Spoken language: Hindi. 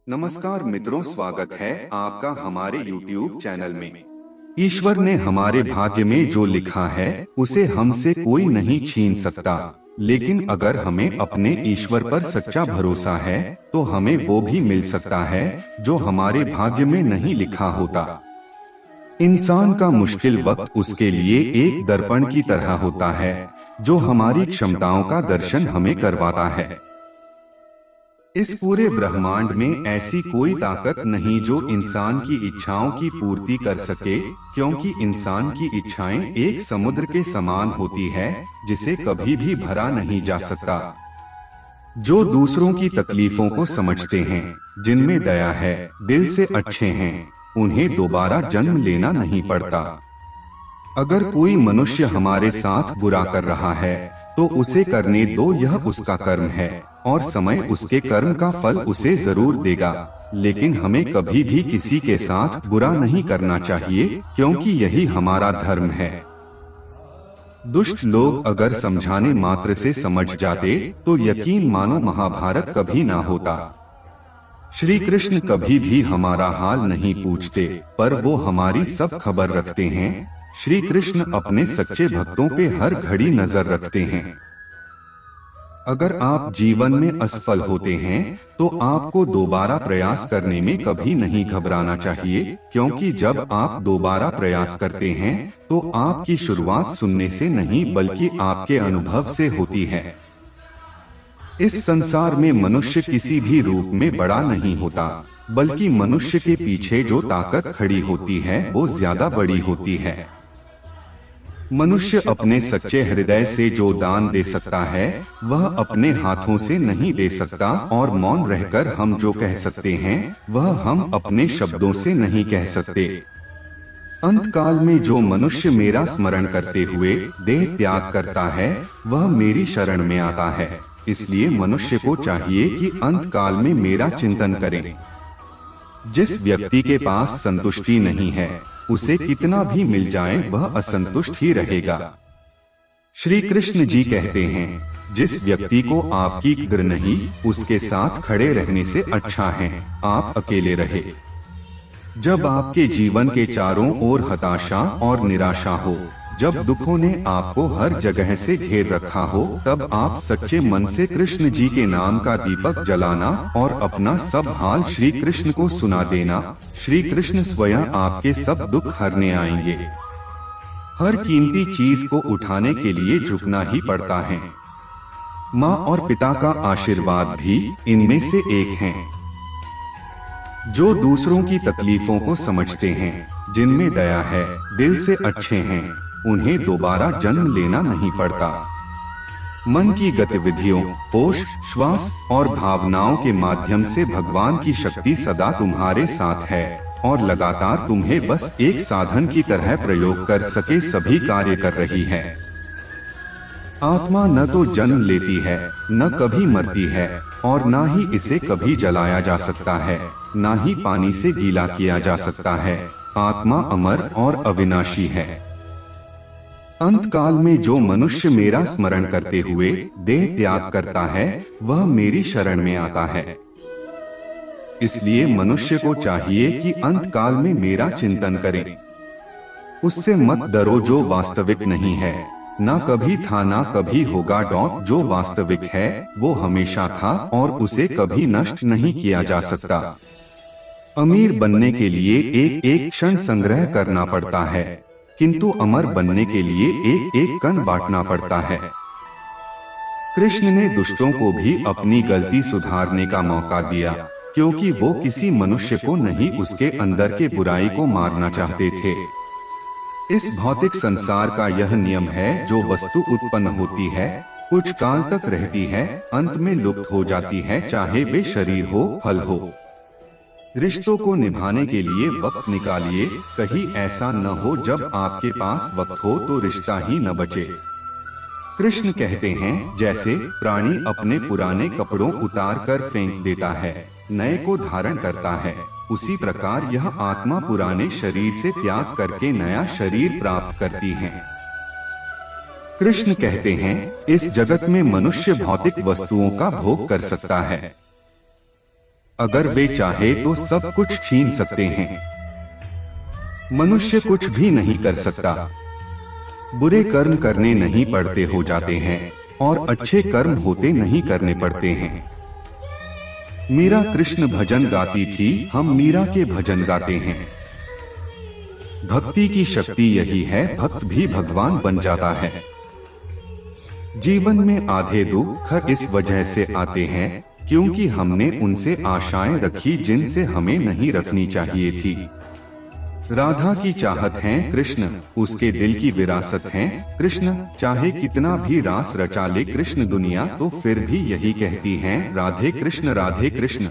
नमस्कार मित्रों, स्वागत है आपका हमारे YouTube चैनल में। ईश्वर ने हमारे भाग्य में जो लिखा है उसे हमसे कोई नहीं छीन सकता, लेकिन अगर हमें अपने ईश्वर पर सच्चा भरोसा है तो हमें वो भी मिल सकता है जो हमारे भाग्य में नहीं लिखा होता। इंसान का मुश्किल वक्त उसके लिए एक दर्पण की तरह होता है जो हमारी क्षमताओं का दर्शन हमें करवाता है। इस पूरे ब्रह्मांड में ऐसी कोई ताकत नहीं जो इंसान की इच्छाओं की पूर्ति कर सके, क्योंकि इंसान की इच्छाएं एक समुद्र के समान होती है जिसे कभी भी भरा नहीं जा सकता। जो दूसरों की तकलीफों को समझते हैं, जिनमें दया है, दिल से अच्छे हैं, उन्हें दोबारा जन्म लेना नहीं पड़ता। अगर कोई मनुष्य हमारे साथ बुरा कर रहा है तो उसे करने दो, यह उसका कर्म है और समय उसके कर्म का फल उसे जरूर देगा। लेकिन हमें कभी भी किसी के साथ बुरा नहीं करना चाहिए, क्योंकि यही हमारा धर्म है। दुष्ट लोग अगर समझाने मात्र से समझ जाते तो यकीन मानो महाभारत कभी ना होता। श्री कृष्ण कभी भी हमारा हाल नहीं पूछते, पर वो हमारी सब खबर रखते हैं। श्री कृष्ण अपने सच्चे भक्तों पे हर घड़ी नजर रखते हैं। अगर आप जीवन में असफल होते हैं तो आपको दोबारा प्रयास करने में कभी नहीं घबराना चाहिए, क्योंकि जब आप दोबारा प्रयास करते हैं तो आपकी शुरुआत सुनने से नहीं बल्कि आपके अनुभव से होती है। इस संसार में मनुष्य किसी भी रूप में बड़ा नहीं होता, बल्कि मनुष्य के पीछे जो ताकत खड़ी होती है वो ज्यादा बड़ी होती है। मनुष्य अपने सच्चे हृदय से जो दान दे सकता है वह अपने हाथों से नहीं दे सकता, और मौन रहकर हम जो कह सकते हैं वह हम अपने शब्दों से नहीं कह सकते। अंत काल में जो मनुष्य मेरा स्मरण करते हुए देह त्याग करता है वह मेरी शरण में आता है। इसलिए मनुष्य को चाहिए कि अंत काल में मेरा चिंतन करें। जिस व्यक्ति के पास संतुष्टि नहीं है उसे कितना भी मिल जाए वह असंतुष्ट ही रहेगा। श्री कृष्ण जी कहते हैं, जिस व्यक्ति को आपकी कद्र नहीं उसके साथ खड़े रहने से अच्छा है आप अकेले रहे। जब आपके जीवन के चारों ओर हताशा और निराशा हो, जब दुखों ने आपको हर जगह से घेर रखा हो, तब आप सच्चे मन से कृष्ण जी के नाम का दीपक जलाना और अपना सब हाल श्री कृष्ण को सुना देना। श्री कृष्ण स्वयं आपके सब दुख हरने आएंगे। हर कीमती चीज को उठाने के लिए झुकना ही पड़ता है। माँ और पिता का आशीर्वाद भी इनमें से एक है। जो दूसरों की तकलीफों को समझते हैं, जिनमें दया है, दिल से अच्छे हैं, उन्हें दोबारा जन्म लेना नहीं पड़ता। मन की गतिविधियों, होश, श्वास और भावनाओं के माध्यम से भगवान की शक्ति सदा तुम्हारे साथ है और लगातार तुम्हें बस एक साधन की तरह प्रयोग कर सके सभी कार्य कर रही है। आत्मा न तो जन्म लेती है, न कभी मरती है, और न ही इसे कभी जलाया जा सकता है, न ही पानी से गीला किया जा सकता है। आत्मा अमर और अविनाशी है। अंत काल में जो मनुष्य मेरा स्मरण करते हुए देह त्याग करता है वह मेरी शरण में आता है। इसलिए मनुष्य को चाहिए कि अंत काल में मेरा चिंतन करें। उससे मत डरो जो वास्तविक नहीं है, ना कभी था ना कभी होगा। जो वास्तविक है वो हमेशा था और उसे कभी नष्ट नहीं किया जा सकता। अमीर बनने के लिए एक एक क्षण संग्रह करना पड़ता है, किंतु अमर बनने के लिए एक एक कण बांटना पड़ता है। कृष्ण ने दुष्टों को भी अपनी गलती सुधारने का मौका दिया, क्योंकि वो किसी मनुष्य को नहीं उसके अंदर के बुराई को मारना चाहते थे। इस भौतिक संसार का यह नियम है, जो वस्तु उत्पन्न होती है कुछ काल तक रहती है, अंत में लुप्त हो जाती है, चाहे वे शरीर हो, फल हो। रिश्तों को निभाने के लिए वक्त निकालिए, कहीं ऐसा न हो जब आपके पास वक्त हो तो रिश्ता ही न बचे। कृष्ण कहते हैं, जैसे प्राणी अपने पुराने कपड़ों उतार कर फेंक देता है, नए को धारण करता है, उसी प्रकार यह आत्मा पुराने शरीर से त्याग करके नया शरीर प्राप्त करती है। कृष्ण कहते हैं, इस जगत में मनुष्य भौतिक वस्तुओं का भोग कर सकता है, अगर वे चाहे तो सब कुछ छीन सकते हैं। मनुष्य कुछ भी नहीं कर सकता। बुरे कर्म करने नहीं पड़ते हो जाते हैं और अच्छे कर्म होते नहीं करने पड़ते हैं। मीरा कृष्ण भजन गाती थी, हम मीरा के भजन गाते हैं। भक्ति की शक्ति यही है, भक्त भी भगवान बन जाता है। जीवन में आधे दुख इस वजह से आते हैं क्योंकि हमने उनसे आशाएं रखी जिनसे हमें नहीं रखनी चाहिए थी। राधा की चाहत है कृष्ण, उसके दिल की विरासत है कृष्ण। चाहे कितना भी रास रचा ले कृष्ण दुनिया, तो फिर भी यही कहती है राधे कृष्ण राधे कृष्ण।